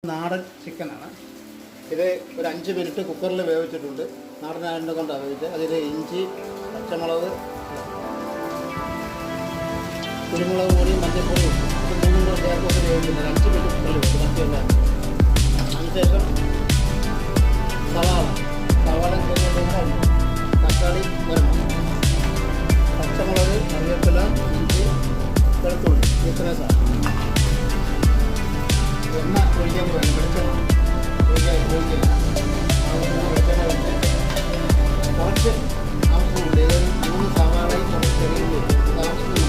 നാടൻ ചിക്കനാണ് ഇത്. ഒരു 5 മിനിറ്റ് കുക്കറിൽ വേവിച്ചിട്ടുണ്ട്. നാടൻ ആയതിനെ കൊണ്ടാണ് വേവിച്ചത്. അതിൽ ഇഞ്ചി, പച്ചമുളക്, കുരുമുളക് പൊടി, മഞ്ഞൾപ്പൊടി, മൂന്നും കൂടെ ചേർത്ത് വേവിക്കുന്നത് 5 മിനിറ്റ് കുക്കറിൽ വെച്ചു. ബാക്കിയുള്ള അതിനുശേഷം സവാള ചെറിയ തക്കാളി വരണം, പച്ചമുളക്, കറിവേപ്പില, ഇഞ്ചി, വെളുത്തുള്ളി, ഇത്രയും സാധനം. എണ്ണ ഒഴിക്കാൻ വേണം, വെളിച്ചെണ്ണ ഒഴിക്കില്ല. വെളിച്ചെണ്ണ വെച്ച് കുറച്ച് ആവശ്യമുണ്ട്. ഇത് 3 സവാളയും കുറച്ച് ചെറിയ ഉള്ളി ആവശ്യമുണ്ട്.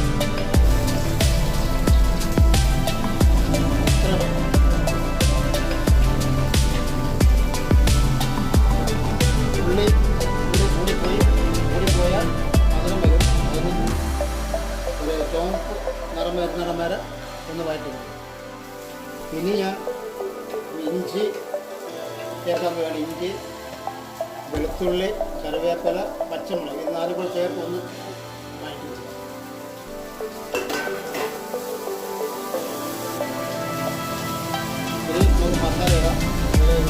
ഉള്ളി കൂടിപ്പോയാൽ മധുരം വരും. അതിന് ഒരു ചുവപ്പ് നിറം വരുന്നിടം വരെ ഒന്ന് വഴറ്റി. ഇനി ഞാൻ ഇഞ്ചി ചേർക്കാൻ പോവുകയാണ്. ഇഞ്ചി, വെളുത്തുള്ളി, കറിവേപ്പില, പച്ചമുളക്, ഇത് 4 കൂടെ ചേർത്ത് ഒന്ന് വഴറ്റി. ഇനി നമുക്ക് മസാല ഇടാം.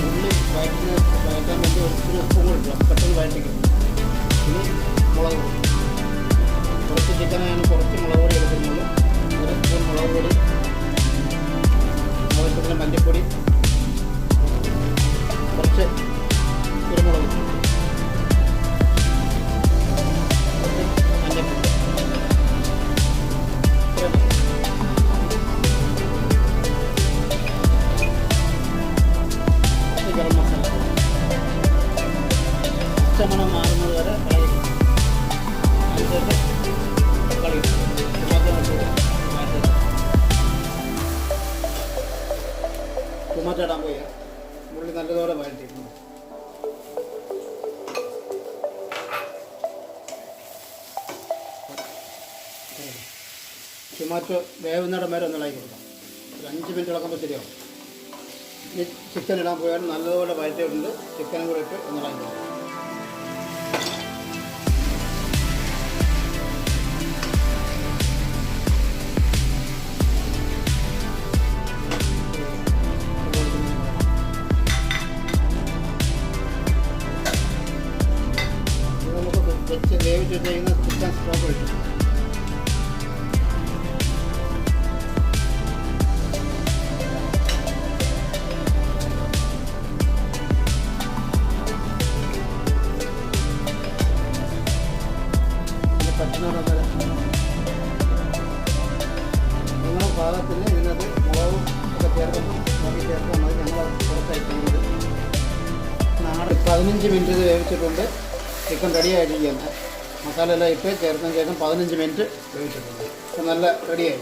ഉള്ളി വഴറ്റാൻ വേണ്ടി ഒത്തിരി ഉപ്പും കൂടി ഇടാം, പെട്ടെന്ന് വഴറ്റിക്കും. ഇനി മുളക് പൊടി, കുറച്ച് ചിക്കനാണ് കുറച്ച് മുളക് പൊടി എടുക്കുന്നുള്ളൂ. 1 സ്പൂൺ മുളക് പൊടി, ആവശ്യത്തിന് മല്ലിപ്പൊടി, കുറച്ച് കുരുമുളക്, കുറച്ച് മഞ്ഞൾപ്പൊടി, ഗരം മസാല. പച്ചമണം മാറുന്നത് വരെ കളയും. അതിനുശേഷം കളയും. ടൊമാറ്റോ ഇടാൻ പോയി ഉള്ളി നല്ലതോടെ വഴറ്റിയിരുന്നു. ടൊമാറ്റോ വേവുന്നിടം വരെ ഒന്ന് ഇളക്കി കൊടുക്കാം. ഒരു 5 മിനിറ്റ് ഇളക്കുമ്പോൾ ശരിയാവും. ഈ ചിക്കൻ ഇടാൻ പോയാൽ നല്ലതുപോലെ വഴറ്റിയിട്ടുണ്ട്. ചിക്കനും കൂടെ ഇട്ട് ഒന്ന് ഇളക്കി കൊടുക്കാം. വെച്ച് വേവിച്ച് ചെയ്യുന്ന ചിക്കൻ സ്റ്റോക്ക് ഒഴിച്ചു. പറ്റുന്നവരെ നിങ്ങളുടെ പാകത്തിന് ഇതിനകത്ത് മുളകും ഒക്കെ ചേർക്കുമ്പോൾ നോക്കി ചേർത്താൽ മതി. ഞങ്ങൾ പുറത്തായി ചെയ്യുന്നത് നാടൻ 15 മിനിറ്റ് ഇത് വേവിച്ചിട്ടുണ്ട്. ചിക്കൻ റെഡി ആയിരിക്കുകയാണ്. മസാല എല്ലാം ഇട്ട് ചേർത്തതിന് ശേഷം 15 മിനിറ്റ് വേവിച്ചിട്ടുണ്ട്. അപ്പോൾ നല്ല റെഡിയായി.